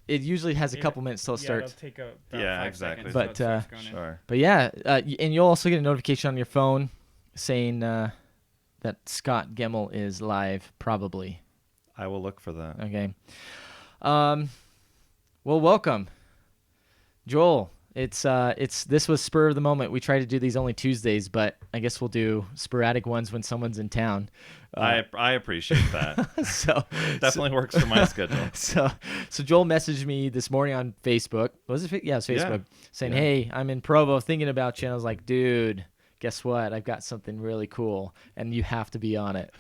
it usually has a couple minutes till it starts. It'll take about Yeah, 5 exactly. seconds But, till it starts going in. Sure. But yeah, and you'll also get a notification on your phone saying that Scott Gemmell is live, probably. I will look for that. Okay. Well, welcome, Joel. It's this was spur of the moment. We try to do these only Tuesdays, but I guess we'll do sporadic ones when someone's in town. I appreciate that. So Definitely works for my schedule. So Joel messaged me this morning on Facebook. Was it? Yeah, it was Facebook. Saying, Yeah. "Hey, I'm in Provo thinking about you." And I was like, "Dude, guess what? I've got something really cool, and you have to be on it."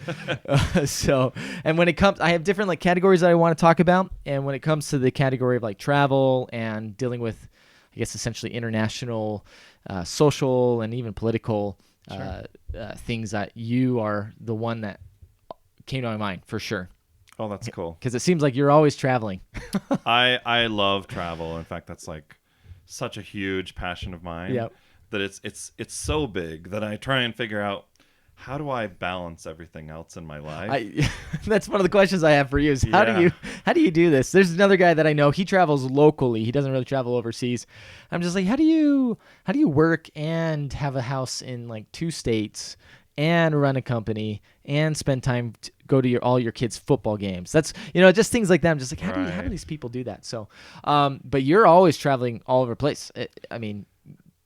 And when it comes, I have different like categories that I want to talk about. And when it comes to the category of like travel and dealing with, I guess, essentially international, social, and even political things, that you are the one that came to my mind for sure. Oh, that's cool. Because it seems like you're always traveling. I love travel. In fact, that's like such a huge passion of mine. Yep. That it's so big that I try and figure out, how do I balance everything else in my life? That's one of the questions I have for you is how do you do this? There's another guy that I know, he travels locally. He doesn't really travel overseas. I'm just like, how do you work and have a house in like 2 states and run a company and spend time to go to all your kids' football games? That's, just things like that. I'm just like, how do these people do that? So, but you're always traveling all over the place. I mean,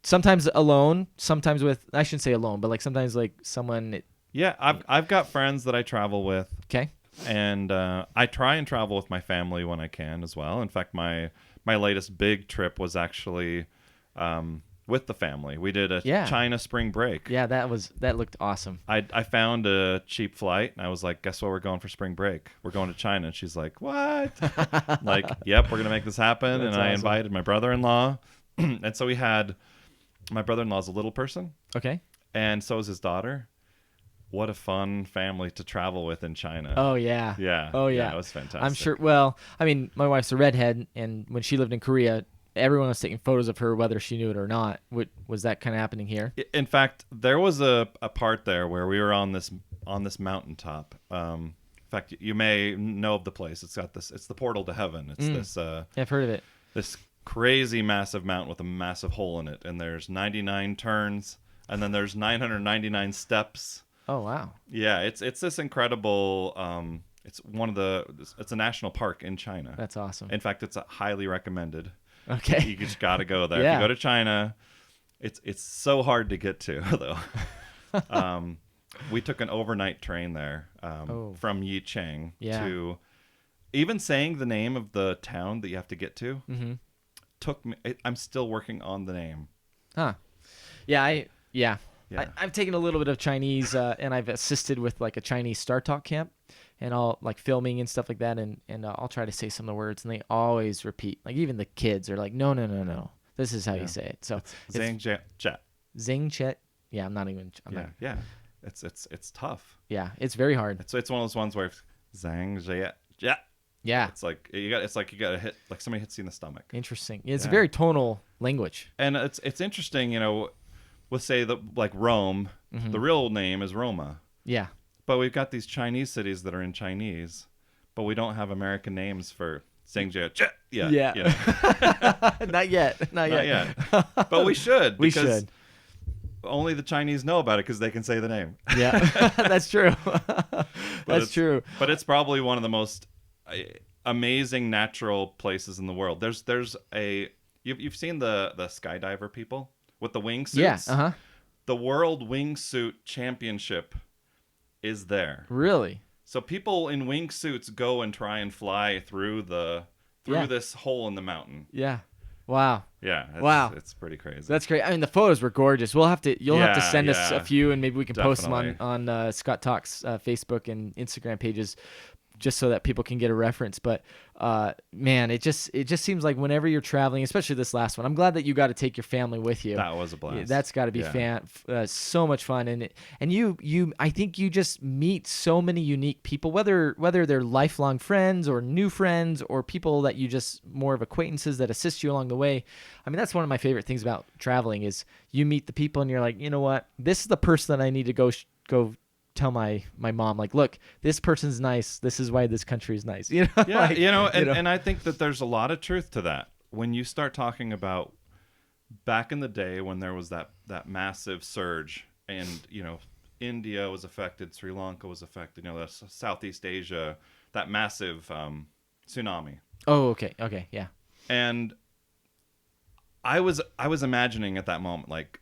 sometimes alone, sometimes with, I shouldn't say alone, but like sometimes like someone. Yeah, I've got friends that I travel with. Okay. And I try and travel with my family when I can as well. In fact, my latest big trip was actually with the family. We did a China spring break. Yeah, that looked awesome. I found a cheap flight, and I was like, guess what, we're going for spring break? We're going to China. And she's like, what? Like, yep, we're going to make this happen. That's and I awesome. invited my brother-in-law. And so we had, my brother-in-law's a little person. Okay. And so is his daughter. What a fun family to travel with in China. Oh, yeah. Yeah. Oh, yeah. It was fantastic. I'm sure. Well, I mean, my wife's a redhead, and when she lived in Korea, everyone was taking photos of her, whether she knew it or not. Was that kind of happening here? In fact, there was a part there where we were on this mountaintop. In fact, you may know of the place. It's got this. It's the portal to heaven. It's this. Yeah, I've heard of it. This crazy massive mountain with a massive hole in it, and there's 99 turns, and then there's 999 steps. Oh, wow. Yeah, it's this incredible. It's a national park in China. That's awesome. In fact, it's highly recommended. Okay. You just got to go there. Yeah. If you go to China, it's so hard to get to though. We took an overnight train there from Yicheng to, even saying the name of the town that you have to get to took me. I'm still working on the name. Huh. Yeah. I've taken a little bit of Chinese, and I've assisted with like a Chinese Star Talk camp, and all like filming and stuff like that, and I'll try to say some of the words, and they always repeat. Like even the kids are like, no, this is how you say it. So Zhang Chet. Zing Chet. Yeah, I'm not. Yeah. It's tough. Yeah, it's very hard. It's one of those ones where Zhang Chet. Yeah. It's like you got to hit, like somebody hits you in the stomach. Interesting. It's a very tonal language. And it's interesting, we'll say that like Rome, the real name is Roma. Yeah. But we've got these Chinese cities that are in Chinese, but we don't have American names for Zhangjiao. Yeah. Not yet. Not yet. But we should. We should. Only the Chinese know about it because they can say the name. Yeah, that's true. That's true. But it's probably one of the most amazing natural places in the world. There's you've seen the skydiver people with the wingsuits. Yeah. Uh-huh. The World Wingsuit Championship is there. Really? So people in wingsuits go and try and fly through this hole in the mountain. Yeah. Wow. Yeah. It's pretty crazy. That's great. I mean, the photos were gorgeous. You'll have to send us a few, and maybe we can post them on Scott Talk's Facebook and Instagram pages, just so that people can get a reference. But man, it just seems like whenever you're traveling, especially this last one, I'm glad that you got to take your family with you. That was a blast. That's got to be so much fun, and you I think you just meet so many unique people, whether they're lifelong friends or new friends or people that you just more of acquaintances that assist you along the way. I mean, that's one of my favorite things about traveling is you meet the people and you're like, you know what, this is the person that I need to go tell my mom, like, look, this person's nice. This is why this country is nice. You know? Yeah, and I think that there's a lot of truth to that. When you start talking about back in the day when there was that massive surge and, India was affected, Sri Lanka was affected, Southeast Asia, that massive tsunami. Oh, okay, yeah. And I was imagining at that moment, like,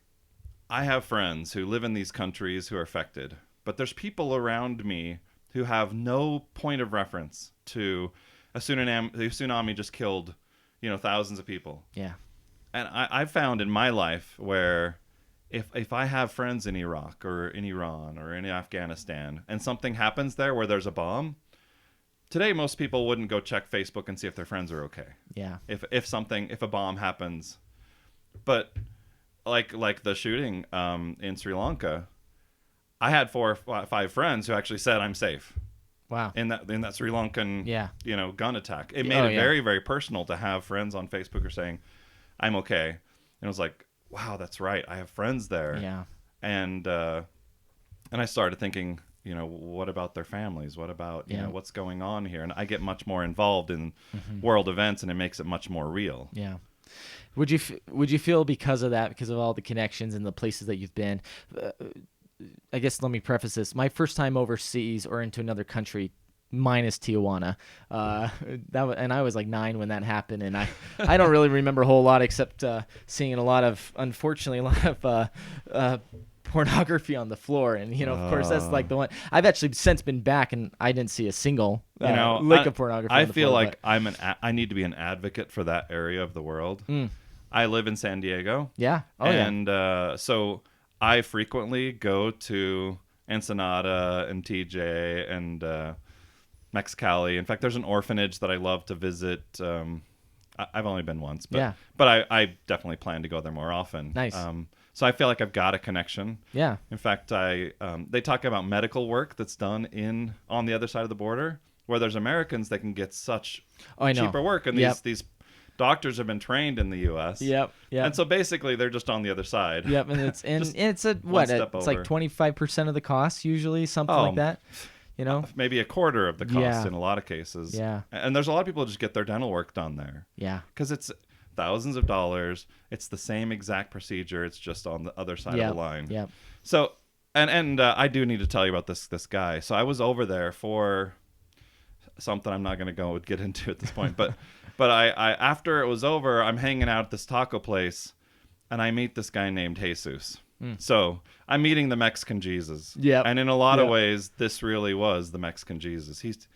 I have friends who live in these countries who are affected, but there's people around me who have no point of reference to a tsunami. The tsunami just killed, thousands of people. Yeah. And I've found in my life where if I have friends in Iraq or in Iran or in Afghanistan and something happens there where there's a bomb, today most people wouldn't go check Facebook and see if their friends are okay. Yeah. If a bomb happens, but like the shooting in Sri Lanka, I had 4 or 5 friends who actually said I'm safe. Wow. In that Sri Lankan gun attack. It made it very, very personal to have friends on Facebook are saying I'm okay. And it was like, wow, that's right. I have friends there. Yeah. And I started thinking, what about their families? What about, what's going on here? And I get much more involved in world events, and it makes it much more real. Yeah. Would you feel because of that, because of all the connections and the places that you've been, I guess let me preface this. My first time overseas or into another country, minus Tijuana, and I was like 9 when that happened, and I don't really remember a whole lot except seeing unfortunately a lot of pornography on the floor, and of course that's like the one I've actually since been back, and I didn't see a single lick of pornography. I feel like I need to be an advocate for that area of the world. I live in San Diego. Yeah. So I frequently go to Ensenada and TJ and Mexicali. In fact, there's an orphanage that I love to visit. I've only been once, but I definitely plan to go there more often. Nice. So I feel like I've got a connection. Yeah. In fact, they talk about medical work that's done on the other side of the border, where there's Americans that can get such cheaper work, and these doctors have been trained in the U.S. Yep. And so basically, they're just on the other side. Yep. And it's it's like 25% of the cost usually, something like that. Maybe a quarter of the cost in a lot of cases. Yeah. And there's a lot of people who just get their dental work done there. Yeah. Because it's thousands of dollars. It's the same exact procedure. It's just on the other side of the line. Yeah. So, and I do need to tell you about this guy. So I was over there for something I'm not going to get into at this point. But I after it was over, I'm hanging out at this taco place, and I meet this guy named Jesus. So I'm meeting the Mexican Jesus. Yeah. And in a lot of ways, this really was the Mexican Jesus. He's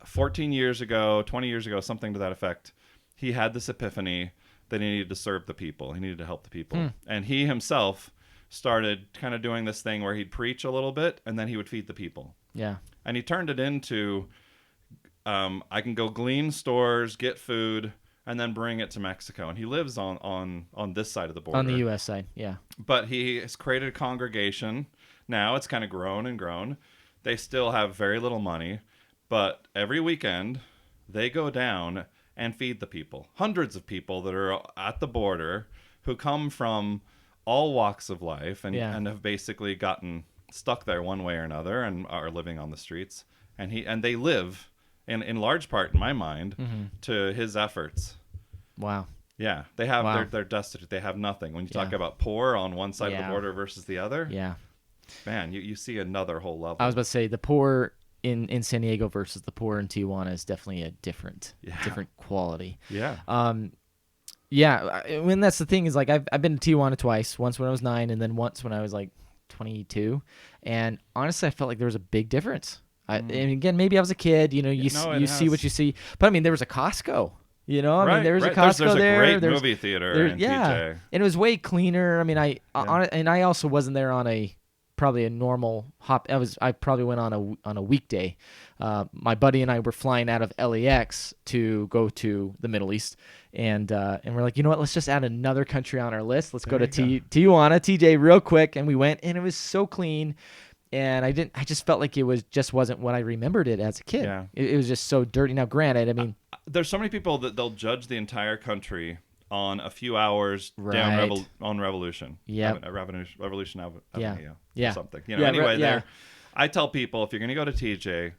14 years ago, 20 years ago, something to that effect. He had this epiphany that he needed to serve the people. He needed to help the people. And he himself started kind of doing this thing where he'd preach a little bit and then he would feed the people. Yeah. And he turned it into, I can go glean stores, get food, and then bring it to Mexico. And he lives on this side of the border. On the U.S. side, yeah. But he has created a congregation. Now it's kind of grown and grown. They still have very little money. But every weekend, they go down and feed the people. Hundreds of people that are at the border who come from all walks of life and have basically gotten stuck there one way or another and are living on the streets. And they live, in large part, in my mind, to his efforts. Wow. Yeah. They have they're destitute. They have nothing. When you talk about poor on one side of the border versus the other, man, you see another whole level. I was about to say the poor in San Diego versus the poor in Tijuana is definitely a different quality. Yeah. When that's the thing is, like, I've been to Tijuana twice, once when I was 9 and then once when I was like 22. And honestly, I felt like there was a big difference. And again, maybe I was a kid, you see what you see, but I mean, there was a Costco, I mean, there was a Costco there's there. There's a great movie theater in TJ. And it was way cleaner. I mean, I also wasn't there on probably a normal hop. I probably went on a weekday. My buddy and I were flying out of LAX to go to the Middle East, and we're like, you know what? Let's just add another country on our list. Let's go to Tijuana, TJ, real quick, and we went, and it was so clean. And I just felt like it wasn't what I remembered it as a kid. Yeah. It was just so dirty. Now, granted, I mean, there's so many people that they'll judge the entire country on a few hours down on Revolution. Yeah. Revolution Avenue. Yeah. Something. Anyway, I tell people, if you're going to go to TJ,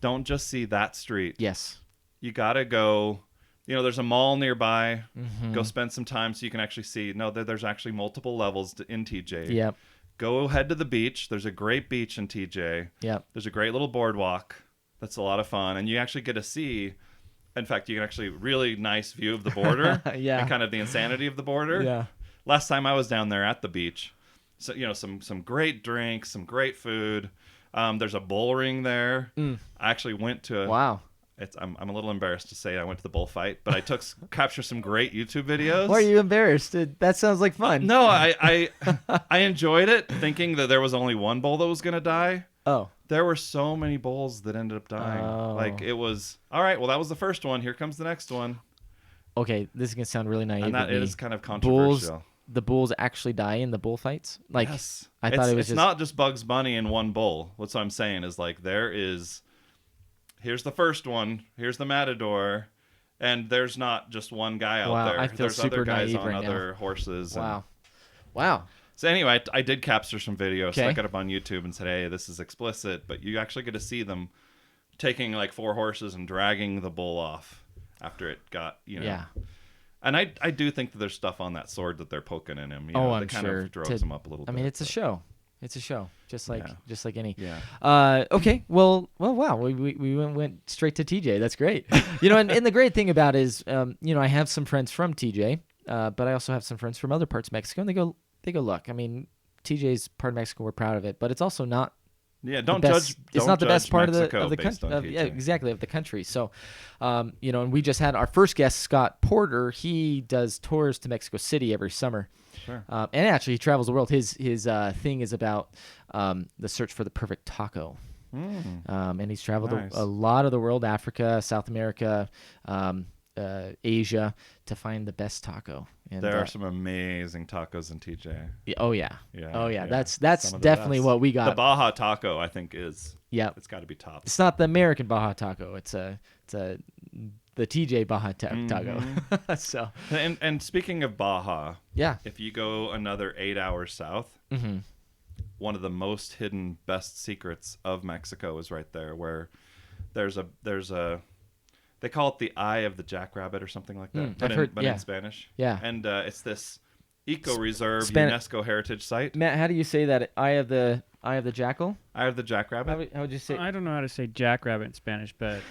don't just see that street. Yes. You got to go, there's a mall nearby. Mm-hmm. Go spend some time so you can actually see, there's actually multiple levels in TJ. Yep. Go head to the beach. There's a great beach in TJ. Yep. There's a great little boardwalk. That's a lot of fun. And you actually get to see, in fact, you can actually really nice view of the border. Yeah. And kind of the insanity of the border. Yeah. Last time I was down there at the beach, so some great drinks, some great food. There's a bull ring there. I actually went to wow. I'm a little embarrassed to say I went to the bullfight, but I captured some great YouTube videos. Why are you embarrassed? That sounds like fun. No, I enjoyed it, thinking that there was only one bull that was going to die. Oh. There were so many bulls that ended up dying. Oh. Like, it was, all right, well, that was the first one. Here comes the next one. Okay, this is going to sound really naive. And that is kind of controversial. The bulls actually die in the bullfights? Like, yes. I thought it's not just Bugs Bunny and one bull. What's I'm saying is, like, here's the first one, here's the matador, and there's not just one guy out there. I feel there's super other guys naive on right other now. horses. Wow. So anyway, I did capture some videos. Okay. So I got up on YouTube and said, hey, this is explicit, but you actually get to see them taking like 4 horses and dragging the bull off after it got, Yeah. And I do think that there's stuff on that sword that they're poking in him. I'm that kind sure. of drugs him up a little bit. I mean, it's a show. It's a show, just like any. Yeah. Okay. Well. Wow. We went straight to TJ. That's great. And the great thing about it is, I have some friends from TJ, but I also have some friends from other parts of Mexico, and they go, look. I mean, TJ's part of Mexico. We're proud of it, but it's also not. Yeah, don't judge. It's not the best part of the country. Yeah, exactly, of the country. So, and we just had our first guest, Scott Porter. He does tours to Mexico City every summer. Sure. And actually, he travels the world. His thing is about the search for the perfect taco. And he's traveled a lot of the world, Africa, South America, Asia, to find the best taco. And there are some amazing tacos in TJ. Oh yeah. Oh yeah. That's definitely best. what we got. The Baja taco, I think, is. Yeah. It's got to be top. It's not the American Baja taco. It's the TJ Baja taco. So. And speaking of Baja, yeah. If you go another 8 hours south, one of the most hidden best secrets of Mexico is right there, where there's a. They call it the Eye of the Jackrabbit or something like that, but in Spanish. Yeah. And it's this eco-reserve UNESCO heritage site. Matt, how do you say that? Eye of the jackal? Eye of the Jackrabbit? How would you say? I don't know how to say jackrabbit in Spanish, but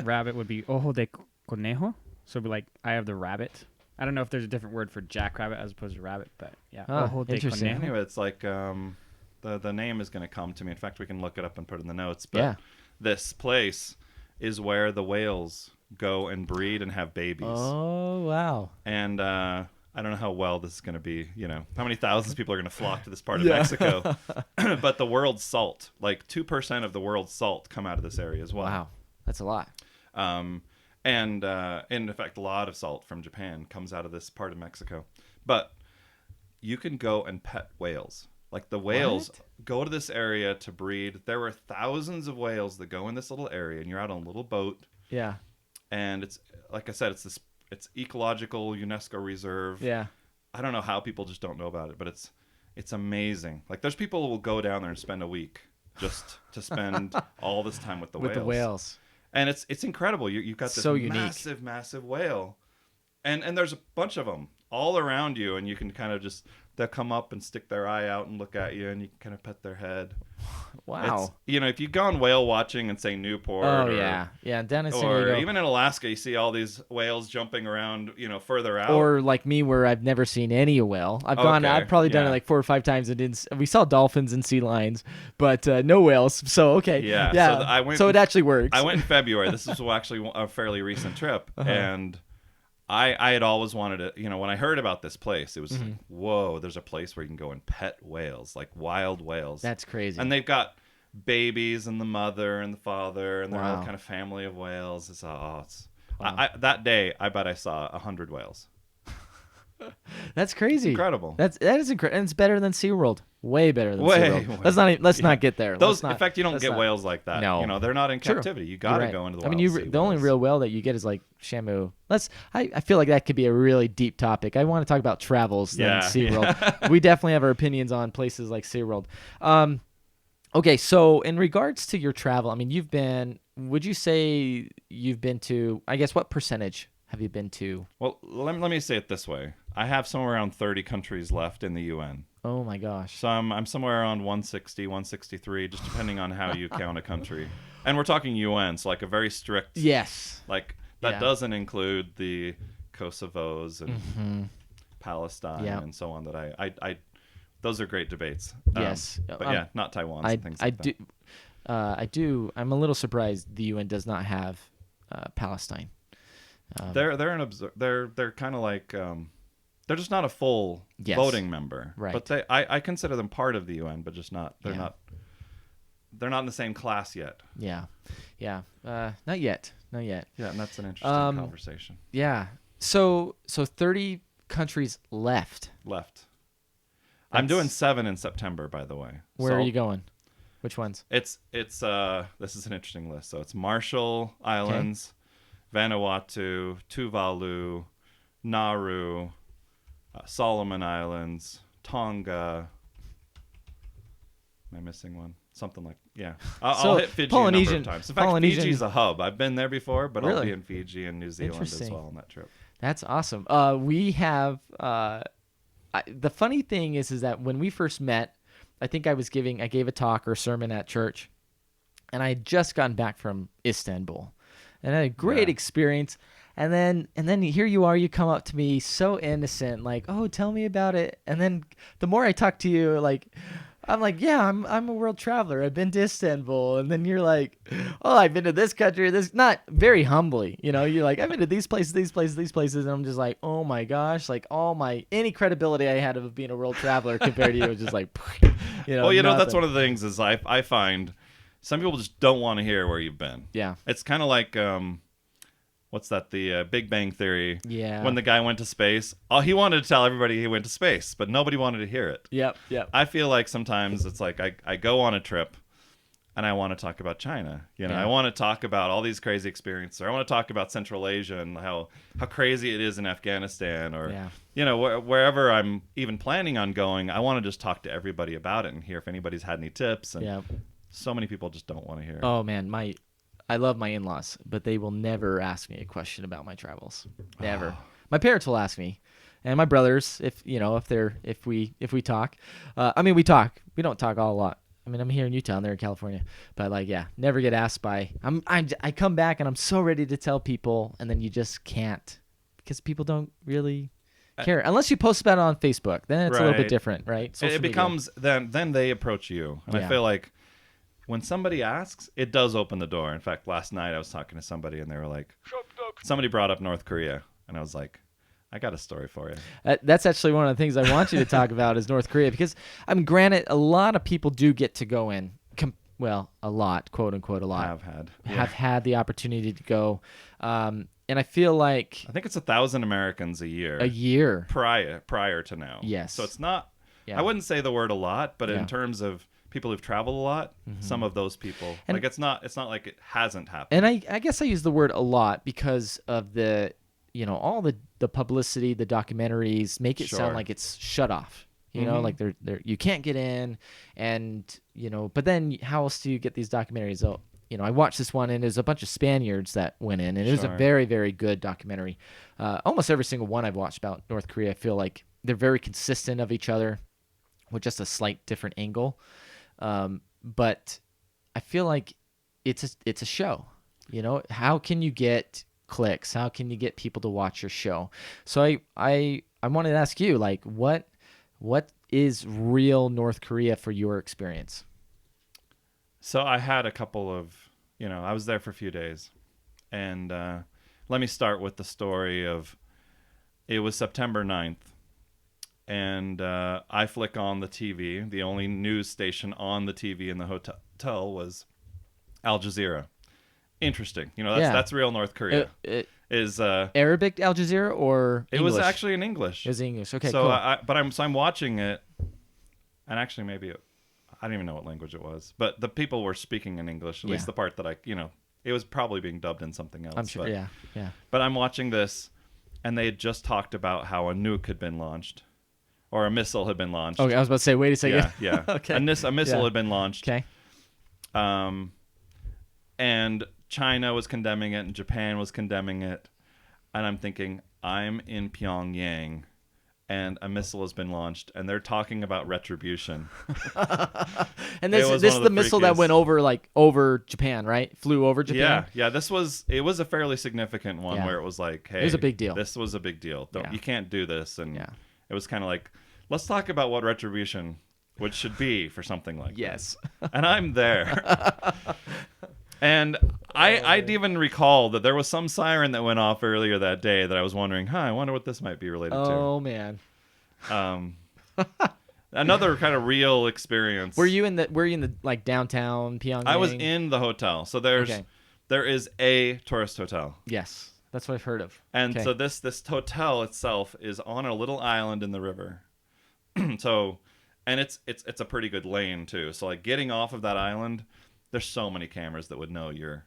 rabbit would be ojo de conejo. So it'd be like Eye of the rabbit. I don't know if there's a different word for jackrabbit as opposed to rabbit, but yeah. Ojo de interesting. conejo. Anyway, it's like the name is going to come to me. In fact, we can look it up and put it in the notes. But this place is where the whales go and breed and have babies. Oh, wow. And I don't know how well this is going to be, how many thousands of people are going to flock to this part of Mexico. But the world's salt, like 2% of the world's salt come out of this area as well. Wow. That's a lot. And in fact, a lot of salt from Japan comes out of this part of Mexico. But you can go and pet whales. Like the whales go to this area to breed. There were thousands of whales that go in this little area, and you're out on a little boat. Yeah. And it's, like I said, it's ecological UNESCO reserve. Yeah. I don't know how people just don't know about it, but it's amazing. Like there's people who will go down there and spend a week just to spend all this time with the whales. And it's incredible. You've got this massive whale, and there's a bunch of them all around you, and you can kind of just. They'll come up and stick their eye out and look at you, and you can kind of pet their head. Wow. If you go on whale watching in, say, Newport. Yeah, down in San Diego. Or even in Alaska, you see all these whales jumping around, further out. Or like me, where I've never seen any whale. I've probably done it like 4 or 5 times, and we saw dolphins and sea lions, but no whales. So, okay. Yeah. So it actually works. I went in February. This is actually a fairly recent trip. And I had always wanted to, when I heard about this place, it was like, whoa, there's a place where you can go and pet whales, like wild whales. That's crazy. And they've got babies and the mother and the father and their whole kind of family of whales. That day, I bet I saw 100 whales. That's crazy. Incredible. That is incredible. And it's better than SeaWorld. Way better than SeaWorld. Let's not get there. In fact, you don't get whales like that. No. They're not in captivity. You got to go into the wild. The only real whale that you get is like Shamu. I feel like that could be a really deep topic. I want to talk about travels than SeaWorld. We definitely have our opinions on places like SeaWorld. Okay, so in regards to your travel, I mean, would you say you've been to, I guess, what percentage have you been to? Well, let me say it this way. I have somewhere around 30 countries left in the UN. Oh my gosh. So I'm somewhere around 160, 163, just depending on how you count a country. And we're talking UN, so like a very strict. Yes. Like that doesn't include the Kosovos and Palestine and so on. That I those are great debates. Yes. But yeah, not Taiwan and things like that. I'm a little surprised the UN does not have Palestine. They're kind of like. They're just not a full voting member, right? But I consider them part of the UN, but just not. They're not in the same class yet. Yeah. Not yet. Yeah, and that's an interesting conversation. Yeah. So 30 countries left. I'm doing 7 in September, by the way. Where are you going? Which ones? It's this is an interesting list. So it's Marshall Islands, Vanuatu, Tuvalu, Nauru, Solomon Islands, Tonga. Am I missing one? Something like I'll hit Fiji a number of times. In fact, Fiji's a hub. I've been there before, but I'll be in Fiji and New Zealand as well on that trip. That's awesome. We have the funny thing is that when we first met, I think I gave a talk or a sermon at church, and I had just gotten back from Istanbul, and I had a great experience. And then here you are, you come up to me so innocent, like, oh, tell me about it. And then the more I talk to you, like, I'm like, yeah, I'm a world traveler. I've been to Istanbul. And then you're like, oh, I've been to this country. This, not very humbly, you're like, I've been to these places. And I'm just like, oh my gosh, like any credibility I had of being a world traveler compared to you was just like, Well, that's one of the things is I find some people just don't want to hear where you've been. Yeah. It's kind of like, what's that? The Big Bang Theory. Yeah. When the guy went to space, he wanted to tell everybody he went to space, but nobody wanted to hear it. Yep. I feel like sometimes it's like I go on a trip, and I want to talk about China. I want to talk about all these crazy experiences. Or I want to talk about Central Asia and how crazy it is in Afghanistan, or wherever I'm even planning on going. I want to just talk to everybody about it and hear if anybody's had any tips. And so many people just don't want to hear it. Oh man, I love my in-laws, but they will never ask me a question about my travels. Never. My parents will ask me, and my brothers, if we talk. We talk. We don't talk a lot. I'm here in Utah, and they're in California. But never get asked by. I come back and I'm so ready to tell people, and then you just can't because people don't really care unless you post about it on Facebook. Then it's a little bit different, right? It becomes then they approach you, and I feel like. When somebody asks, it does open the door. In fact, last night I was talking to somebody and they were like, somebody brought up North Korea. And I was like, I got a story for you. That's actually one of the things I want you to talk about is North Korea. Because, granted, a lot of people do get to go in. A lot, quote unquote, a lot. Have had the opportunity to go. And I feel like... I think it's 1,000 Americans a year. A year. Prior to now. Yes. So it's not... I wouldn't say the word a lot, but in terms of... people who've traveled a lot, some of those people, and it's not like it hasn't happened. And I guess I use the word a lot because of the, all the publicity, the documentaries make it sound like it's shut off. Like they're you can't get in, and but then how else do you get these documentaries? Oh, I watched this one, and there's a bunch of Spaniards that went in, and it was a very, very good documentary. Almost every single one I've watched about North Korea, I feel like they're very consistent of each other, with just a slight different angle. But I feel like it's a show, how can you get clicks? How can you get people to watch your show? So I wanted to ask you, like, what is real North Korea for your experience? So I had a couple of, I was there for a few days, and let me start with the story of, it was September 9th. And I flick on the TV. The only news station on the TV in the hotel was Al Jazeera. Interesting. That's real North Korea. Is Arabic Al Jazeera or English? It was actually in English. It was English. Okay, so cool. I'm watching it, and actually I don't even know what language it was, but the people were speaking in English. At least the part that it was probably being dubbed in something else. I'm sure. Yeah. But I'm watching this, and they had just talked about how a nuke had been launched. Or a missile had been launched. Okay, I was about to say, wait a second. Yeah. Okay. A missile had been launched. Okay. And China was condemning it, and Japan was condemning it. And I'm thinking, I'm in Pyongyang, and a missile has been launched, and they're talking about retribution. And this is the missile that went over Japan, right? Flew over Japan. Yeah. It was a fairly significant one where it was like, hey, it was a big deal. This was a big deal. You can't do this. And it was kind of like, let's talk about what retribution should be for something like this. And I'm there. And I'd even recall that there was some siren that went off earlier that day that I was wondering, I wonder what this might be related to. Oh, man. Another kind of real experience. Were you in the like downtown Pyongyang? I was in the hotel. So there is a tourist hotel. Yes, that's what I've heard of. And so this hotel itself is on a little island in the river. And it's a pretty good lane too. So like getting off of that island, there's so many cameras that would know you're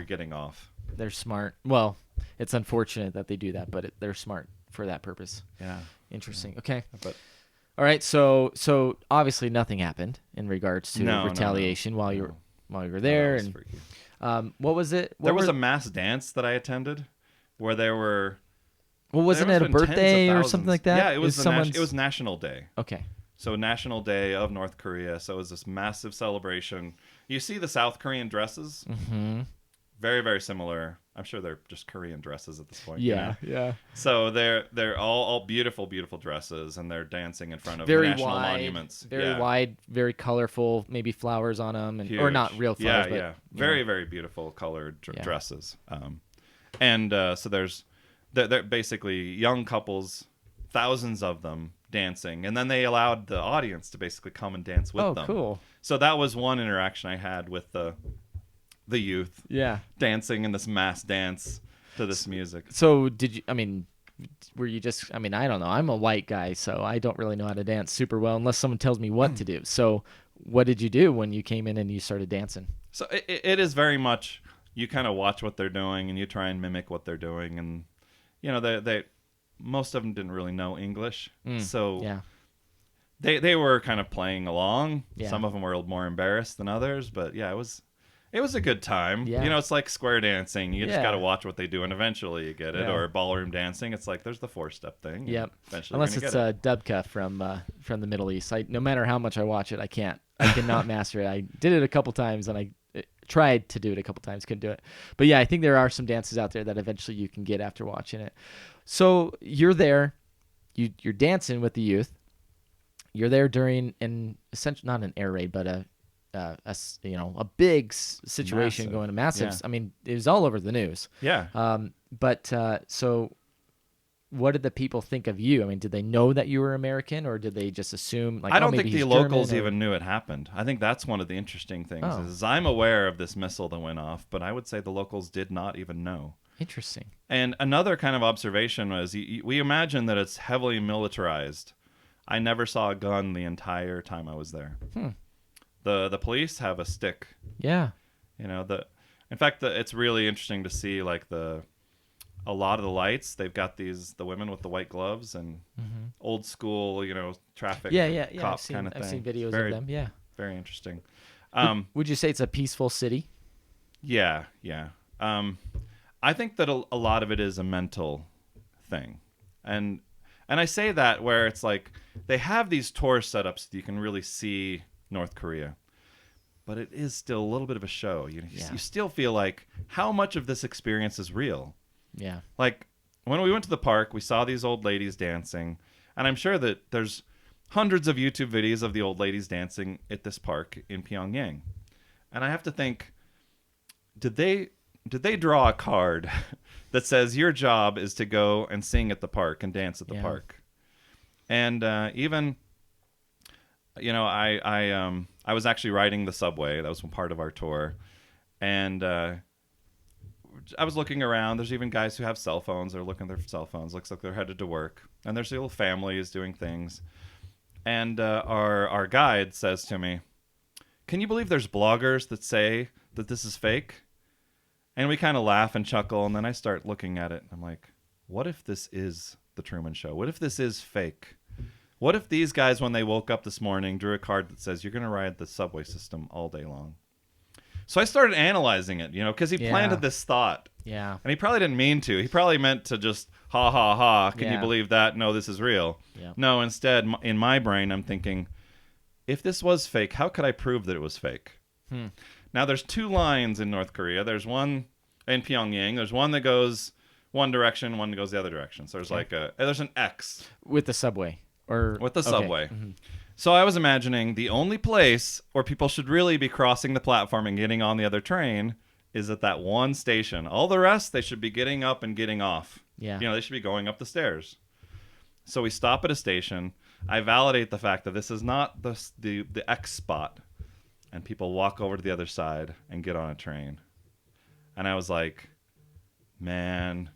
getting off. They're smart. Well, it's unfortunate that they do that, but they're smart for that purpose. Yeah. Interesting. Okay. But all right. So obviously nothing happened in regards to retaliation while you were there. And what was it? There was a mass dance that I attended where there were. Well, wasn't it a birthday or something like that? Yeah, it was National Day. Okay. So National Day of North Korea. So it was this massive celebration. You see the South Korean dresses. Mm-hmm. Very, very similar. I'm sure they're just Korean dresses at this point. Yeah, So they're all beautiful, beautiful dresses, and they're dancing in front of national monuments. Very wide, very colorful, maybe flowers on them, or not real flowers. Yeah. Very, very beautiful colored dresses. So they're basically young couples, thousands of them dancing, and then they allowed the audience to basically come and dance with them. Oh, cool. So that was one interaction I had with the youth. Yeah. Dancing in this mass dance to this music. So were you just, I don't know. I'm a white guy, so I don't really know how to dance super well unless someone tells me what to do. So what did you do when you came in and you started dancing? So it is very much, you kind of watch what they're doing and you try and mimic what they're doing. And, they most of them didn't really know English. So they were kind of playing along. Yeah. Some of them were a little more embarrassed than others, but it was a good time. Yeah. It's like square dancing. You just got to watch what they do, and eventually you get it. Or ballroom dancing. It's like there's the 4-step thing. Yep. Eventually unless it's dubka from the Middle East. No matter how much I watch it, I cannot master it. I did it a couple times, and I tried to do it a couple times, couldn't do it. But yeah, I think there are some dances out there that eventually you can get after watching it. So you're there, you're dancing with the youth. You're there during not an air raid, but a big situation massive. Going to massive. Yeah. It was all over the news. Yeah. So what did the people think of you? Did they know that you were American, or did they just assume I don't think the locals even knew it happened. I think that's one of the interesting things is I'm aware of this missile that went off, but I would say the locals did not even know. Interesting. And another kind of observation was we imagine that it's heavily militarized. I never saw a gun the entire time I was there. The police have a stick. Yeah. In fact, it's really interesting to see a lot of the lights. They've got the women with the white gloves and old school, traffic cop kind of thing. I've seen videos of them. Yeah. Very interesting. Would you say it's a peaceful city? Yeah. I think that a lot of it is a mental thing. And I say that where it's like they have these tourist setups that you can really see North Korea, but it is still a little bit of a show. You still feel like how much of this experience is real. Yeah. Like when we went to the park, we saw these old ladies dancing, and I'm sure that there's hundreds of YouTube videos of the old ladies dancing at this park in Pyongyang. And I have to think, did they draw a card that says your job is to go and sing at the park and dance at the park? And even I was actually riding the subway. That was part of our tour. And I was looking around. There's even guys who have cell phones. They're looking at their cell phones. Looks like they're headed to work. And there's little families doing things. And our guide says to me, "Can you believe there's bloggers that say that this is fake?" And we kind of laugh and chuckle. And then I start looking at it. I'm like, what if this is the Truman Show? What if this is fake? What if these guys, when they woke up this morning, drew a card that says, you're going to ride the subway system all day long? So I started analyzing it, because he planted this thought. Yeah. And he probably didn't mean to. He probably meant to just, ha, ha, ha, can you Yeah. believe that? No, this is real. Yeah. No, instead, in my brain, I'm thinking, if this was fake, how could I prove that it was fake? Now, there's 2 lines in North Korea. There's one in Pyongyang. There's one that goes one direction, one that goes the other direction. So there's there's an X. With the subway. With the subway. Mm-hmm. So I was imagining the only place where people should really be crossing the platform and getting on the other train is at that one station. All the rest, they should be getting up and getting off. Yeah. They should be going up the stairs. So we stop at a station. I validate the fact that this is not the X spot. And people walk over to the other side and get on a train. And I was like, man,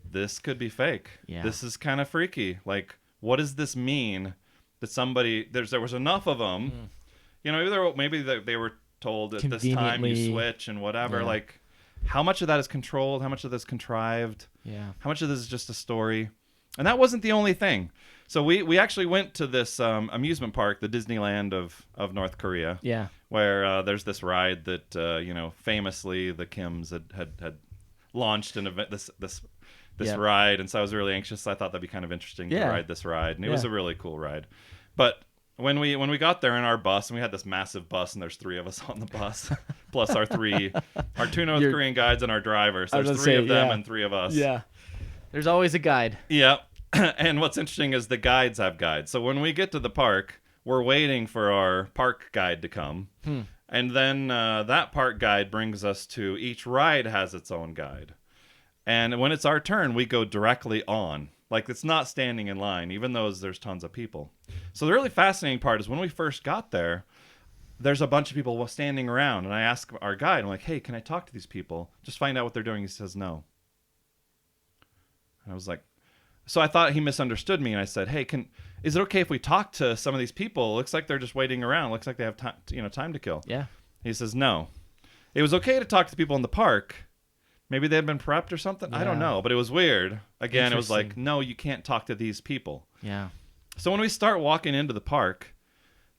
this could be fake. Yeah. This is kind of freaky. Like, what does this mean that there was enough of them? Maybe they were told at this time you switch and whatever. Yeah. Like, how much of that is controlled? How much of this is contrived? Yeah. How much of this is just a story? And that wasn't the only thing. So we actually went to this amusement park, the Disneyland of North Korea. Yeah. Where there's this ride that famously the Kims had launched an event, this ride, and so I was really anxious. I thought that'd be kind of interesting to ride this ride, and it was a really cool ride. But when we got there in our bus, and we had this massive bus, and there's 3 of us on the bus, plus our 2 North Korean guides and our driver. So there's 3 of them and 3 of us. Yeah. There's always a guide. Yeah. And what's interesting is the guides have guides. So when we get to the park, we're waiting for our park guide to come. And then that park guide brings us to each ride has its own guide. And when it's our turn, we go directly on. Like, it's not standing in line, even though there's tons of people. So the really fascinating part is when we first got there, there's a bunch of people standing around. And I ask our guide, I'm like, hey, can I talk to these people? Just find out what they're doing. He says no. And I was like, so I thought he misunderstood me, and I said, hey, is it okay if we talk to some of these people? It looks like they're just waiting around. It looks like they have time to kill. Yeah. He says, no. It was okay to talk to people in the park. Maybe they had been prepped or something. Yeah. I don't know, but it was weird. Again, it was like, no, you can't talk to these people. Yeah. So when we start walking into the park,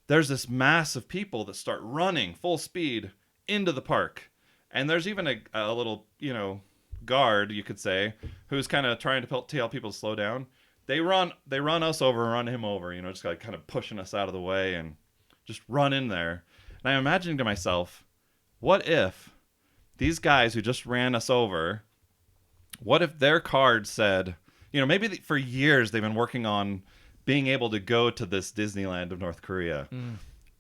there's this mass of people that start running full speed into the park. And there's even a little, guard, you could say, who's kind of trying to tell people to slow down. They run us over and run him over, just like kind of pushing us out of the way and just run in there. And I'm imagining to myself, what if these guys who just ran us over, what if their card said, maybe for years they've been working on being able to go to this Disneyland of North Korea.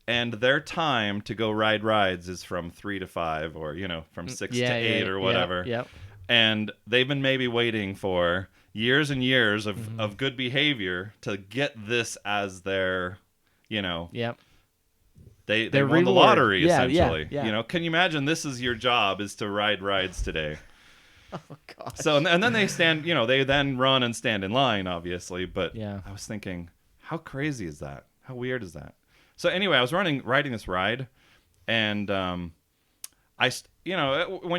And their time to go ride rides is from 3 to 5 or, from 6 to 8 or whatever. Yep. And they've been maybe waiting for years and years of good behavior to get this as their, Yep. They won the lottery, essentially. Yeah. Can you imagine this is your job is to ride rides today? Oh, God. So, and then they stand, they then run and stand in line, obviously. But I was thinking, how crazy is that? How weird is that? So anyway, I was riding this ride, and when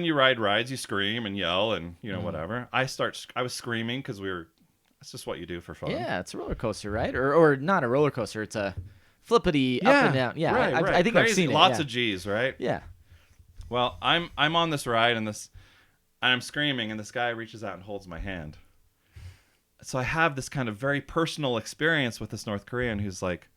you ride rides, you scream and yell and whatever. I was screaming because that's just what you do for fun. Yeah, it's a roller coaster, right? Or not a roller coaster. It's a flippity up and down. Yeah, right, I think crazy. I've seen it. Lots of G's, right? Yeah. Well, I'm on this ride and I'm screaming, and this guy reaches out and holds my hand. So I have this kind of very personal experience with this North Korean who's like,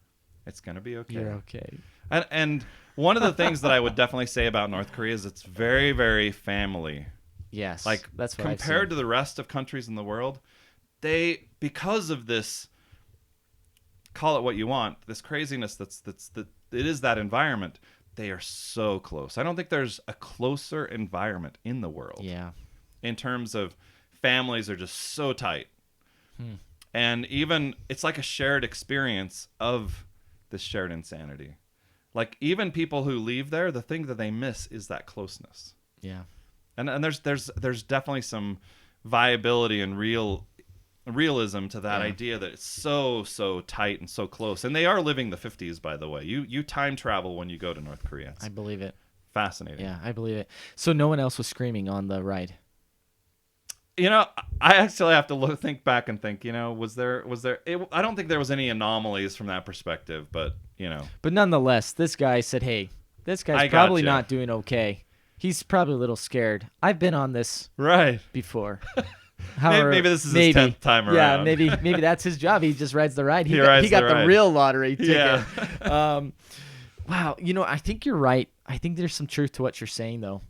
it's gonna be okay. You're okay. And one of the things that I would definitely say about North Korea is it's very, very family. Yes. Like, that's what compared to the rest of countries in the world, because of this, call it what you want, this craziness it is that environment, they are so close. I don't think there's a closer environment in the world. Yeah. In terms of families are just so tight. And even it's like a shared experience of this shared insanity. Like, even people who leave there, the thing that they miss is that closeness. Yeah. And there's definitely some viability and realism to that idea that it's so tight and so close. And they are living the 50s, by the way. You time travel when you go to North Korea. I believe it. Fascinating. Yeah, I believe it. So no one else was screaming on the ride. I actually have to think back and think, was there I don't think there was any anomalies from that perspective, but But nonetheless, this guy said, hey, this guy's probably not doing okay. He's probably a little scared. I've been on this before. However, maybe this is his 10th time around. Yeah, maybe that's his job. He just rides the ride. He got the real lottery ticket. Yeah. Wow. I think you're right. I think there's some truth to what you're saying, though.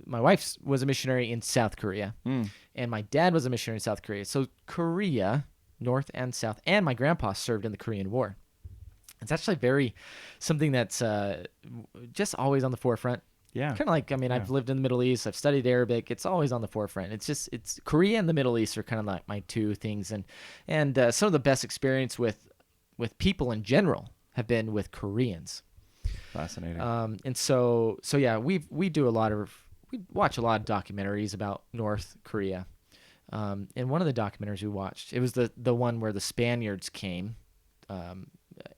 My wife was a missionary in South Korea, and my dad was a missionary in South Korea. So Korea, North and South, and my grandpa served in the Korean War. It's actually something that's just always on the forefront. Yeah. Kind of like, I've lived in the Middle East. I've studied Arabic. It's always on the forefront. It's Korea and the Middle East are kind of like my two things. And some of the best experience with people in general have been with Koreans. Fascinating. And so yeah, we watch a lot of documentaries about North Korea. And one of the documentaries we watched, it was the one where the Spaniards came,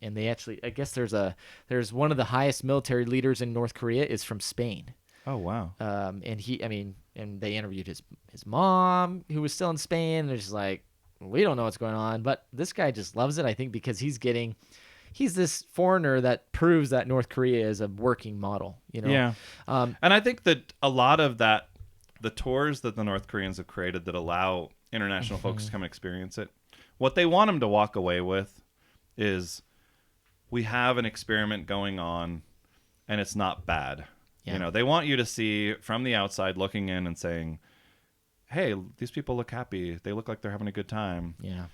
and they actually, I guess there's one of the highest military leaders in North Korea is from Spain. Oh, wow. And they interviewed his mom, who was still in Spain. And they're just like, we don't know what's going on, but this guy just loves it. I think because he's this foreigner that proves that North Korea is a working model, Yeah. And I think that a lot of that, the tours that the North Koreans have created that allow international folks to come and experience it, what they want them to walk away with is, we have an experiment going on and it's not bad. Yeah. They want you to see from the outside looking in and saying, hey, these people look happy. They look like they're having a good time. Yeah.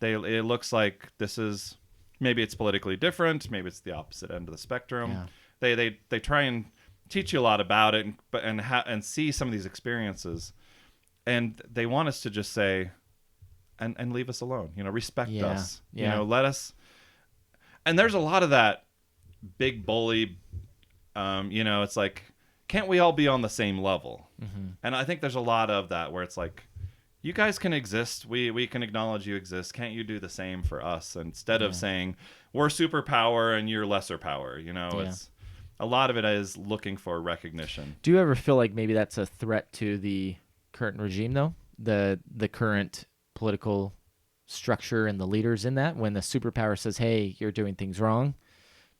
It looks like this is, maybe it's politically different. Maybe it's the opposite end of the spectrum. Yeah. They try and teach you a lot about it and see some of these experiences. And they want us to just say, and leave us alone, respect us, let us. And there's a lot of that big bully, it's like, can't we all be on the same level? Mm-hmm. And I think there's a lot of that where it's like, you guys can exist. We can acknowledge you exist. Can't you do the same for us? Instead of saying, we're superpower and you're lesser power, it's a lot of it is looking for recognition. Do you ever feel like maybe that's a threat to the current regime, though? The current political structure and the leaders in that, when the superpower says, hey, you're doing things wrong,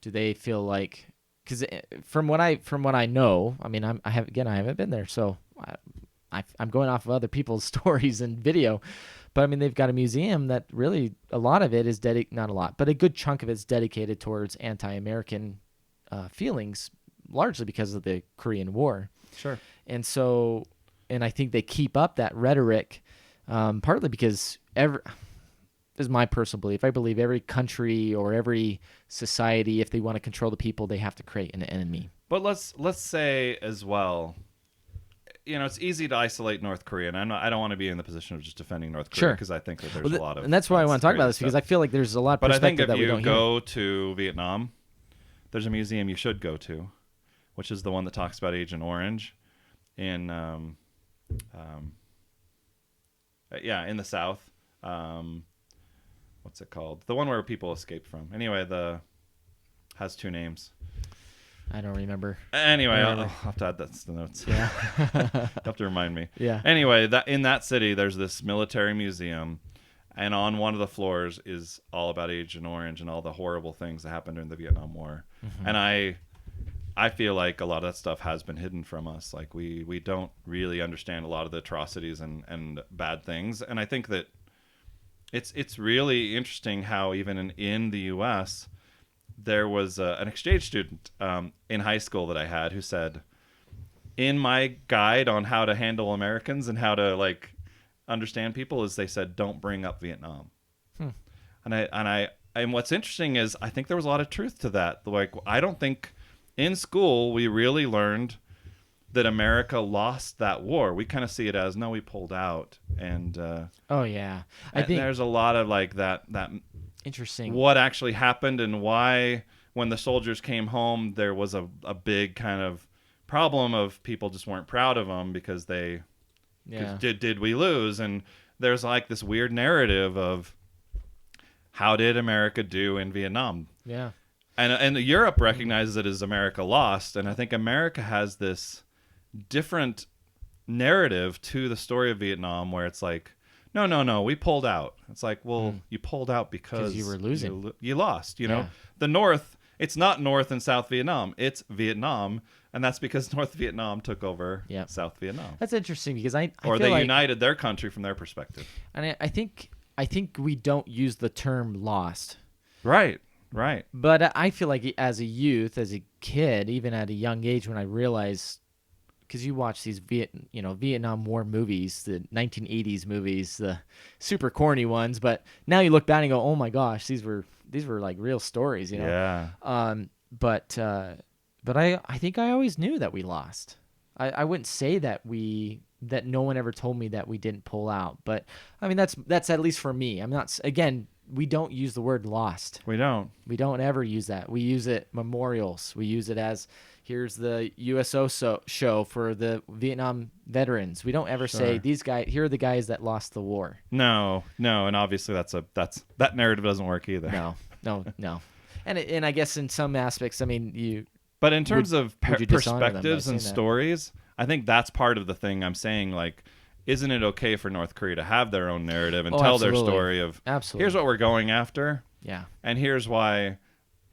do they feel like, because from what I know, I haven't been there, so I'm going off of other people's stories and video, but they've got a museum that really, a lot of it is not a lot, but a good chunk of it's dedicated towards anti-American feelings, largely because of the Korean War. Sure. And so, and I think they keep up that rhetoric, partly because this is my personal belief. I believe every country or every society, if they want to control the people, they have to create an enemy. But let's say as well, it's easy to isolate North Korea, and I don't want to be in the position of just defending North Korea, because I think that there's a lot of, and that's why I want to talk about this, because I feel like there's a lot of perspective that we don't hear. But I think if you go to Vietnam, there's a museum you should go to, which is the one that talks about Agent Orange in in the South. What's it called? The one where people escaped from. Anyway, has two names. I don't remember. Anyway, I'll have to add that to the notes. Yeah. You'll have to remind me. Yeah. Anyway, in that city, there's this military museum, and on one of the floors is all about Agent Orange and all the horrible things that happened during the Vietnam War. Mm-hmm. And I feel like a lot of that stuff has been hidden from us. Like we don't really understand a lot of the atrocities and bad things. And I think that it's really interesting how even in the U.S., there was an exchange student in high school that I had who said, in my guide on how to handle Americans and how to understand people, is they said, don't bring up Vietnam. And what's interesting is I think there was a lot of truth to that. I don't think in school we really learned that America lost that war. We kind of see it as, no, we pulled out. And I think there's a lot of that interesting what actually happened and why when the soldiers came home there was a big kind of problem of people just weren't proud of them because they did we lose, and there's this weird narrative of how did America do in Vietnam, and Europe recognizes it as America lost, and I think America has this different narrative to the story of Vietnam where it's like, no, we pulled out. It's like, well, you pulled out because you were losing. You lost. The North It's not North and South Vietnam. It's Vietnam, and that's because North Vietnam took over South Vietnam. That's interesting because I or feel they united their country from their perspective. And I think we don't use the term lost. Right. But I feel like as a youth, as a kid, even at a young age, when I realized, because you watch these Vietnam War movies, the 1980s movies, the super corny ones, but now you look back and go, oh my gosh, these were like real stories, Yeah. But I think I always knew that we lost. I wouldn't say that no one ever told me that we didn't pull out, but I mean that's at least for me. I'm not, again, we don't use the word lost. We don't ever use that. We use it memorials. We use it as, here's the USO show for the Vietnam veterans. We don't ever say here are the guys that lost the war. No, and obviously that narrative doesn't work either. No. And I guess in some aspects, I mean, But in terms of perspectives and that? stories, I think that's part of the thing I'm saying. Like, isn't it okay for North Korea to have their own narrative and tell their story of, here's what we're going after, and here's why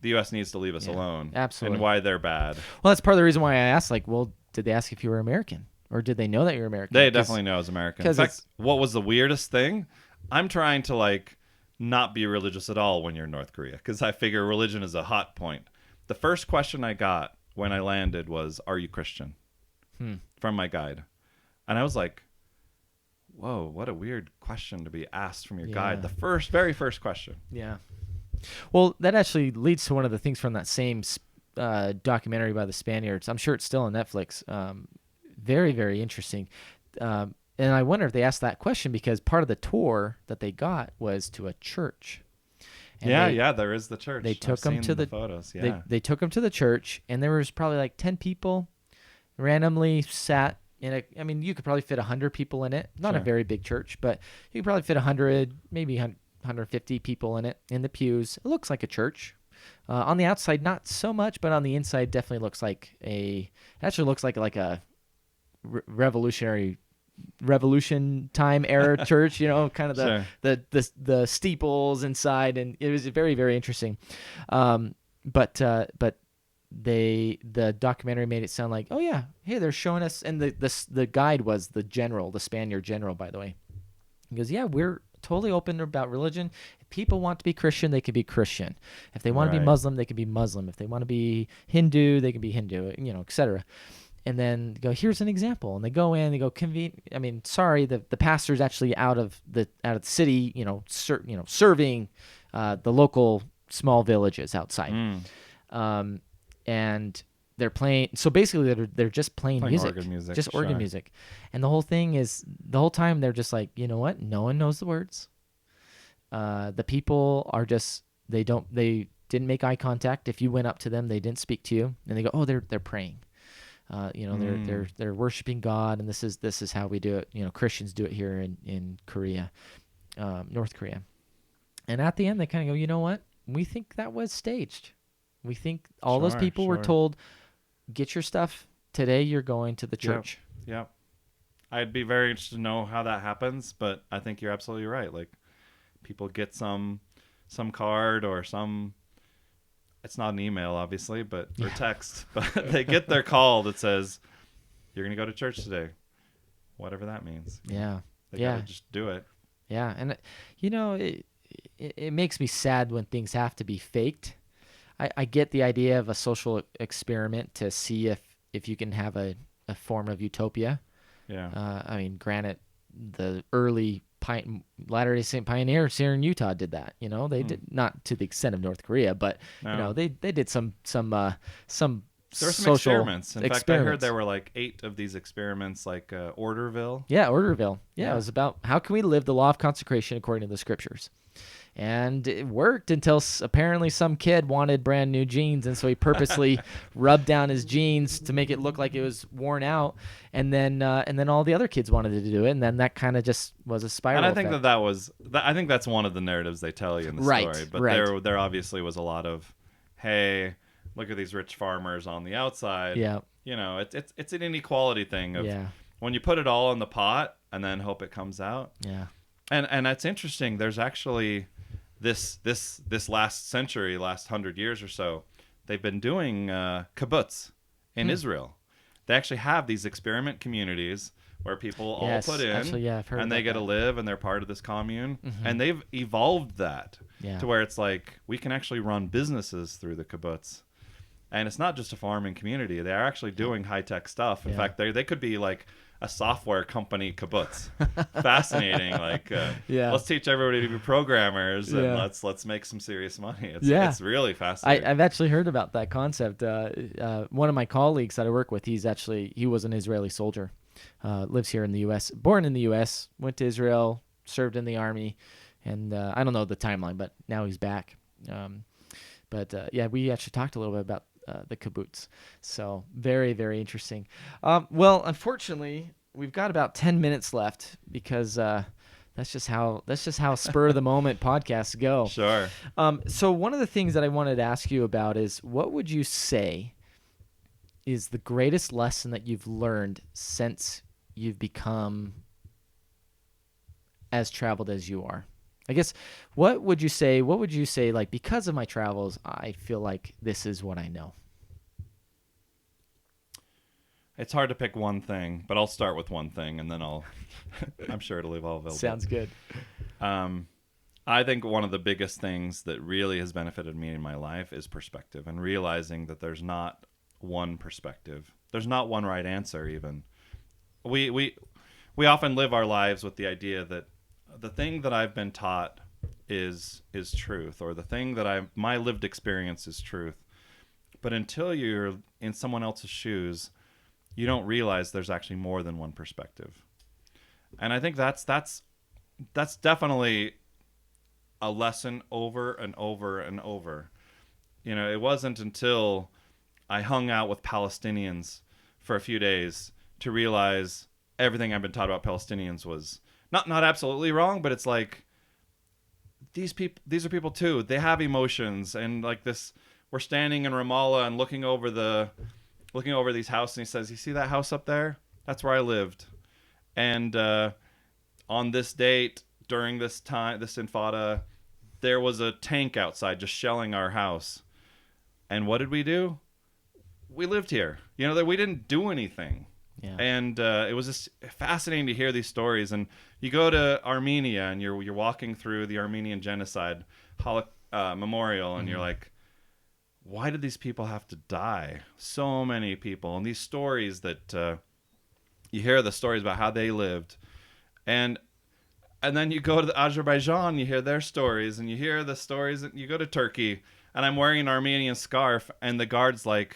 the U.S. needs to leave us alone, and why they're bad. Well, that's part of the reason why I asked. Like, well, did they ask if you were American, or did they know that you're American? They definitely know I was American. In fact, what was the weirdest thing? I'm trying to like not be religious at all when you're in North Korea, because I figure religion is a hot point. The first question I got when I landed was, "Are you Christian?" From my guide, and I was like, "Whoa, what a weird question to be asked from your guide." The very first question. Yeah. Well, that actually leads to one of the things from that same documentary by the Spaniards. I'm sure it's still on Netflix. Very, very interesting. And I wonder if they asked that question because part of the tour that they got was to a church. And there is the church. They took them to the photos. They took them to the church, and there was probably like 10 people randomly sat in a. I mean, you could probably fit 100 people in it. Not a very big church, but you could probably fit 100, maybe 150 people in it in the pews. It looks like a church. On the outside, not so much, but on the inside, definitely looks like like a revolution time era church, kind of the steeples inside, and it was very, very interesting. But the documentary made it sound like, oh yeah, hey, they're showing us, and the guide was the Spaniard general, by the way. He goes, yeah, we're totally open about religion. If people want to be Christian, they can be Christian. If they want to be Muslim, they can be Muslim. If they want to be Hindu, they can be Hindu, etc. And then go, here's an example. And they go in, they go, the pastor's actually out of the city, serving the local small villages outside. And they're playing. So basically, they're just playing music, organ music. And the whole thing is, the whole time they're just like, you know what? No one knows the words. The people are just, they didn't make eye contact. If you went up to them, they didn't speak to you. And they go, oh, they're praying. They're worshiping God, and this is how we do it. Christians do it here in Korea, North Korea. And at the end, they kind of go, you know what? We think that was staged. We think all those people were told, get your stuff. Today you're going to the church. Yep. I'd be very interested to know how that happens, but I think you're absolutely right. Like, people get some card or some, it's not an email, obviously, or text, but they get their call that says, you're going to go to church today. Whatever that means. Yeah. They gotta just do it. Yeah. And, it makes me sad when things have to be faked. I get the idea of a social experiment to see if you can have a form of utopia. Yeah. Granted, the early Latter-day Saint pioneers here in Utah did that. They did not to the extent of North Korea, but they did some there were some social experiments. In fact, I heard there were like 8 of these experiments, like Orderville. Yeah, Orderville. Yeah, it was about how can we live the law of consecration according to the scriptures. And it worked until apparently some kid wanted brand new jeans, and so he purposely rubbed down his jeans to make it look like it was worn out. And then all the other kids wanted to do it, and then that kind of just was a spiral. And I think I think that's one of the narratives they tell you in the story. But there obviously was a lot of, hey, look at these rich farmers on the outside. Yeah. It's an inequality thing of when you put it all in the pot and then hope it comes out. Yeah. And that's interesting. There's actually this last century, last 100 years or so, they've been doing kibbutz in Israel. They actually have these experiment communities where people all put in, actually, I've heard and they get to live, and they're part of this commune. And they've evolved that to where it's like we can actually run businesses through the kibbutz. And it's not just a farming community. They are actually doing high-tech stuff. In fact, they could be like a software company kibbutz. Fascinating. Like, let's teach everybody to be programmers, and let's make some serious money. It's really fascinating. I've actually heard about that concept. One of my colleagues that I work with, he was an Israeli soldier, lives here in the U.S., born in the U.S., went to Israel, served in the army, and I don't know the timeline, but now he's back. We actually talked a little bit about the kibbutz. So very, very interesting. Well, unfortunately, we've got about 10 minutes left because that's just how spur of the moment podcasts go. Sure. So one of the things that I wanted to ask you about is, what would you say is the greatest lesson that you've learned since you've become as traveled as you are? I guess, what would you say, like, because of my travels, I feel like this is what I know? It's hard to pick one thing, but I'll start with one thing, and then I'm sure it'll evolve a little bit. Sounds good. I think one of the biggest things that really has benefited me in my life is perspective, and realizing that there's not one perspective. There's not one right answer, even. We often live our lives with the idea that the thing that I've been taught is truth, or the thing that my lived experience is truth. But until you're in someone else's shoes, you don't realize there's actually more than one perspective. And I think that's definitely a lesson over and over and over. It wasn't until I hung out with Palestinians for a few days to realize everything I've been taught about Palestinians was not absolutely wrong, but it's like, these are people too. They have emotions, and like this, we're standing in Ramallah and looking over these houses, and he says, "You see that house up there? That's where I lived." And on this date, during this time, this Intifada, there was a tank outside just shelling our house. And what did we do? We lived here. That we didn't do anything. Yeah. And it was just fascinating to hear these stories. And you go to Armenia, and you're walking through the Armenian genocide memorial, and you're like, why did these people have to die? So many people. And these stories that you hear, the stories about how they lived. And then you go to Azerbaijan, you hear their stories, and you hear the stories. And you go to Turkey, and I'm wearing an Armenian scarf, and the guard's like,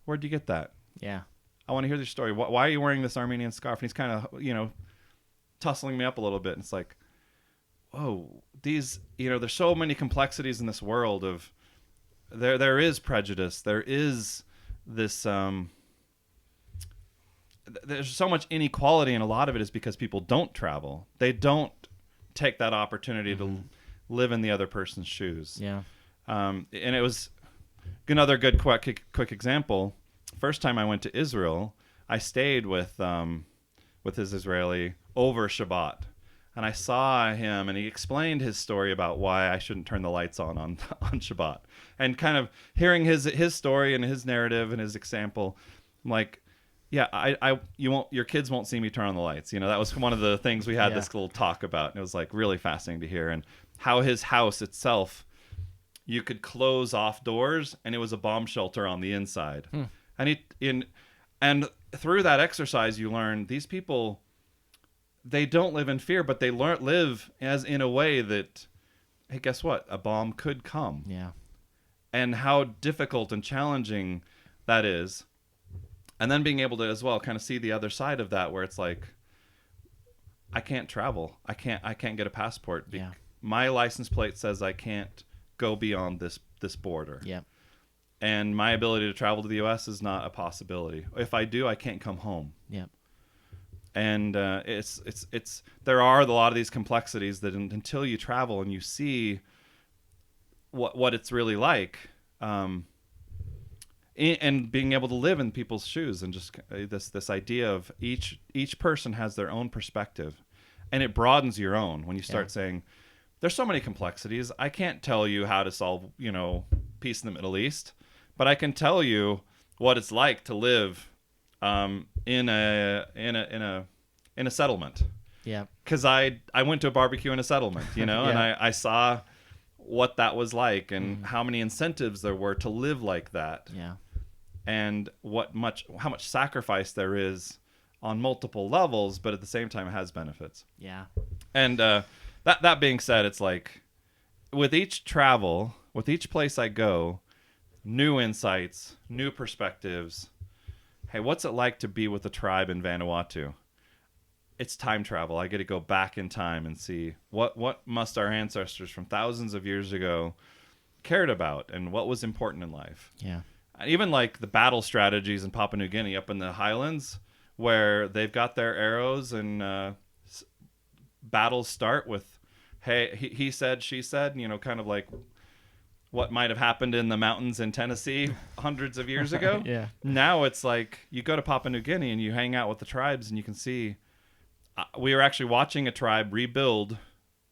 where'd you get that? Yeah. I want to hear your story. Why are you wearing this Armenian scarf? And he's kind of, tussling me up a little bit. And it's like, whoa, there's so many complexities in this world of, there is prejudice. There is this, there's so much inequality, and a lot of it is because people don't travel. They don't take that opportunity to live in the other person's shoes. Yeah. And it was another good quick example. First time I went to Israel, I stayed with his Israeli over Shabbat, and I saw him, and he explained his story about why I shouldn't turn the lights on Shabbat, and kind of hearing his story and his narrative and his example, I'm like, yeah, your kids won't see me turn on the lights. That was one of the things we had this little talk about, and it was like really fascinating to hear, and how his house itself, you could close off doors, and it was a bomb shelter on the inside. And through that exercise, you learn these people, they don't live in fear, but they live as in a way that, hey, guess what? A bomb could come. Yeah. And how difficult and challenging that is. And then being able to as well kind of see the other side of that, where it's like, I can't travel. I can't get a passport. Yeah. My license plate says I can't go beyond this border. Yeah. And my ability to travel to the U.S. is not a possibility. If I do, I can't come home. Yeah. And there are a lot of these complexities that until you travel and you see what it's really like, and being able to live in people's shoes, and just this idea of each person has their own perspective, and it broadens your own when you start saying, there's so many complexities. I can't tell you how to solve, peace in the Middle East, but I can tell you what it's like to live in a settlement. Yeah. Because I went to a barbecue in a settlement, and I saw what that was like and how many incentives there were to live like that. Yeah. And how much sacrifice there is on multiple levels, but at the same time it has benefits. Yeah. And that being said, it's like with each travel, with each place I go, new insights, new perspectives. Hey, what's it like to be with a tribe in Vanuatu? It's time travel. I get to go back in time and see what must our ancestors from thousands of years ago cared about and what was important in life. Yeah. Even like the battle strategies in Papua New Guinea up in the highlands where they've got their arrows and battles start with, hey, he said, she said, kind of like what might have happened in the mountains in Tennessee hundreds of years ago. Yeah. Now it's like you go to Papua New Guinea and you hang out with the tribes and you can see we were actually watching a tribe rebuild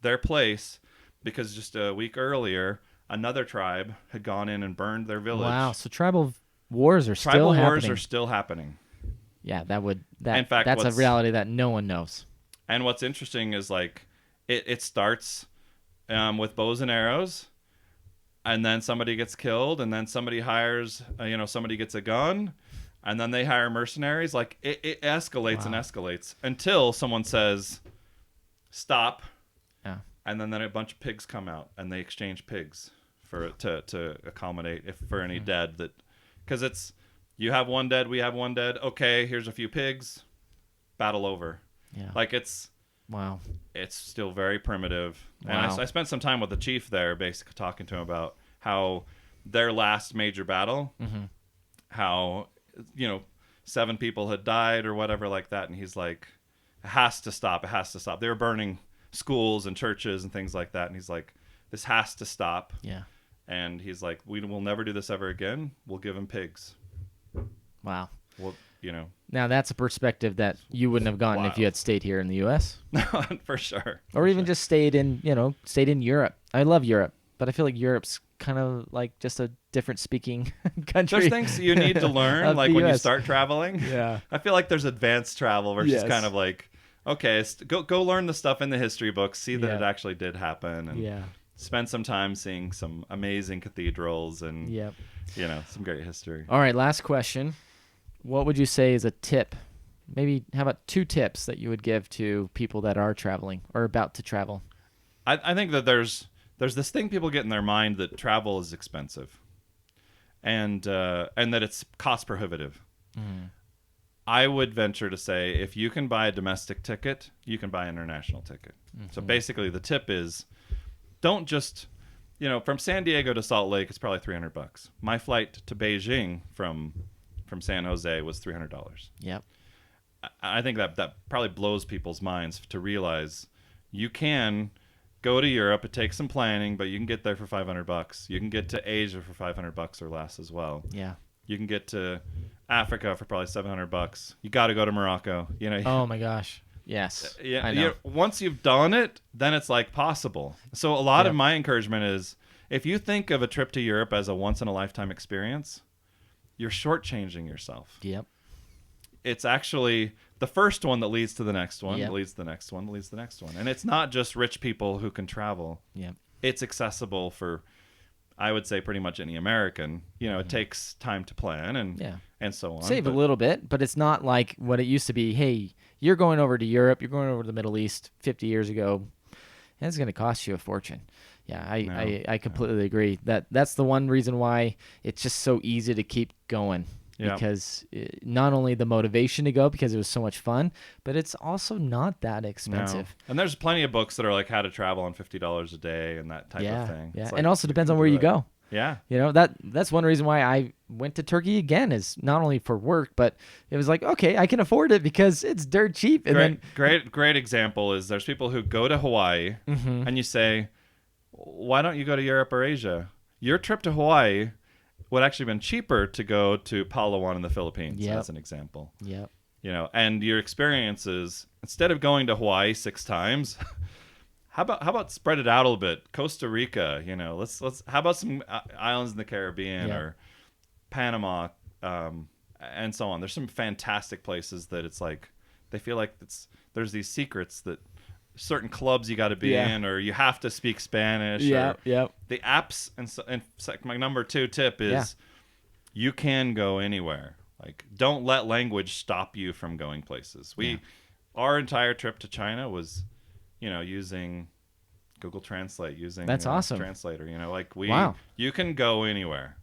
their place because just a week earlier, another tribe had gone in and burned their village. Wow. So tribal wars are still happening. Tribal wars are still happening. Yeah, In fact, that's a reality that no one knows. And what's interesting is like it starts with bows and arrows, and then somebody gets killed, and then somebody hires, somebody gets a gun, and then they hire mercenaries. Like it escalates and escalates until someone says, "Stop." Yeah. And then a bunch of pigs come out, and they exchange pigs to accommodate for any dead that, because it's you have one dead, we have one dead. Okay, here's a few pigs. Battle over. Yeah. Like it's still very primitive. Wow. And I spent some time with the chief there, basically talking to him about how their last major battle, how 7 people had died or whatever like that, and he's like, it has to stop. They were burning schools and churches and things like that, and he's like, this has to stop. Yeah. And he's like, we will never do this ever again. We'll give him pigs. Wow. Well, Now that's a perspective that you wouldn't have gotten if you had stayed here in the U.S. For sure. Or even just stayed in Europe. I love Europe, but I feel like Europe's kind of like just a different speaking country. There's things you need to learn, like when you start traveling. Yeah. I feel like there's advanced travel versus kind of like, okay, go learn the stuff in the history books, see that it actually did happen, and spend some time seeing some amazing cathedrals and some great history. All right, last question. What would you say is a tip? Maybe how about 2 tips that you would give to people that are traveling or about to travel? I think that there's this thing people get in their mind that travel is expensive, and that it's cost prohibitive. I would venture to say if you can buy a domestic ticket, you can buy an international ticket. So basically, the tip is don't just from San Diego to Salt Lake, it's probably $300. My flight to Beijing from San Jose was $300. Yep. I think that probably blows people's minds to realize you can go to Europe. It takes some planning, but you can get there for $500. You can get to Asia for $500 or less as well. Yeah. You can get to Africa for probably $700. You got to go to Morocco. Oh my gosh. Yes. Yeah. I know. Once you've done it, then it's like possible. So a lot of my encouragement is if you think of a trip to Europe as a once in a lifetime experience, you're shortchanging yourself. Yep. It's actually the first one that leads to the next one, Yep. that leads to the next one, that leads to the next one. And it's not just rich people who can travel. Yep. It's accessible for, I would say, pretty much any American. It takes time to plan and so on. Save a little bit, but it's not like what it used to be. Hey, you're going over to Europe, you're going over to the Middle East 50 years ago, and it's going to cost you a fortune. Yeah, I completely agree. That's the one reason why it's just so easy to keep going. Yeah. Because not only the motivation to go because it was so much fun, but it's also not that expensive. No. And there's plenty of books that are like how to travel on $50 a day and that type of thing. Yeah, like, and also depends on where you go. Yeah. That's one reason why I went to Turkey again is not only for work, but it was like, okay, I can afford it because it's dirt cheap. And great example is there's people who go to Hawaii and you say, why don't you go to Europe or Asia? Your trip to Hawaii would actually have been cheaper to go to Palawan in the Philippines, as an example. Yep. And your experiences, instead of going to Hawaii 6 times, how about spread it out a little bit? Costa Rica, let's how about some islands in the Caribbean or Panama, and so on. There's some fantastic places that it's like they feel like there's these secrets that certain clubs you got to be in, or you have to speak Spanish. The apps, and my number 2 tip is you can go anywhere. Like, don't let language stop you from going places. Our entire trip to China was, using Google Translate, using that's awesome translator. You can go anywhere.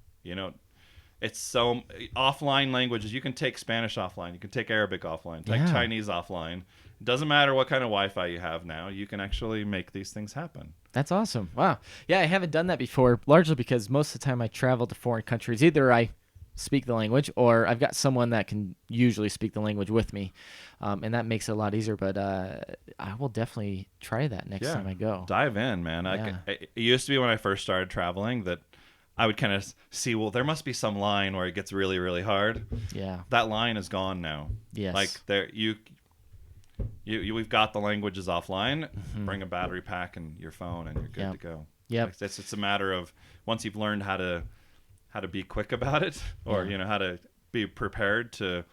It's so offline languages. You can take Spanish offline. You can take Arabic offline. Take Chinese offline. It doesn't matter what kind of Wi-Fi you have now. You can actually make these things happen. That's awesome. Wow. Yeah, I haven't done that before, largely because most of the time I travel to foreign countries, either I speak the language or I've got someone that can usually speak the language with me, and that makes it a lot easier. But I will definitely try that next time I go. Dive in, man. It used to be when I first started traveling that I would kind of see, well, there must be some line where it gets really, really hard. Yeah. That line is gone now. Yes. Like we've got the languages offline. Mm-hmm. Bring a battery pack and your phone, and you're good to go. Yeah. Like, it's a matter of once you've learned how to be quick about it, or how to be prepared to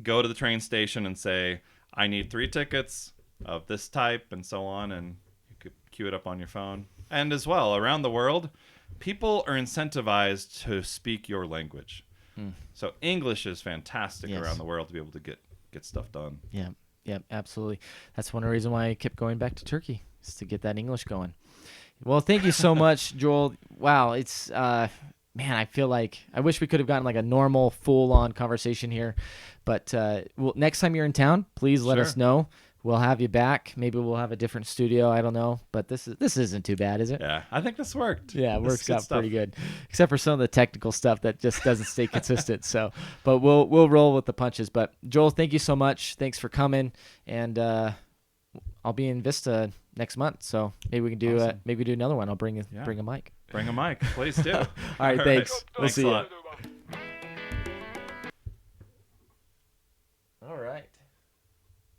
go to the train station and say, I need 3 tickets of this type, and so on, and you could queue it up on your phone. And as well, around the world, people are incentivized to speak your language. So English is fantastic around the world to be able to get stuff done. Yeah, absolutely. That's one reason why I kept going back to Turkey, is to get that English going. Well, thank you so much, Joel. Wow, it's man, I feel like I wish we could have gotten like a normal, full-on conversation here. But next time you're in town, please let us know. We'll have you back. Maybe we'll have a different studio. I don't know. But this isn't too bad, is it? Yeah, I think this worked. Yeah, it works out pretty good, except for some of the technical stuff that just doesn't stay consistent. So, but we'll roll with the punches. But Joel, thank you so much. Thanks for coming, and I'll be in Vista next month. So maybe we can do maybe do another one. I'll bring a mic. Bring a mic, please do. All right, thanks. We'll see you.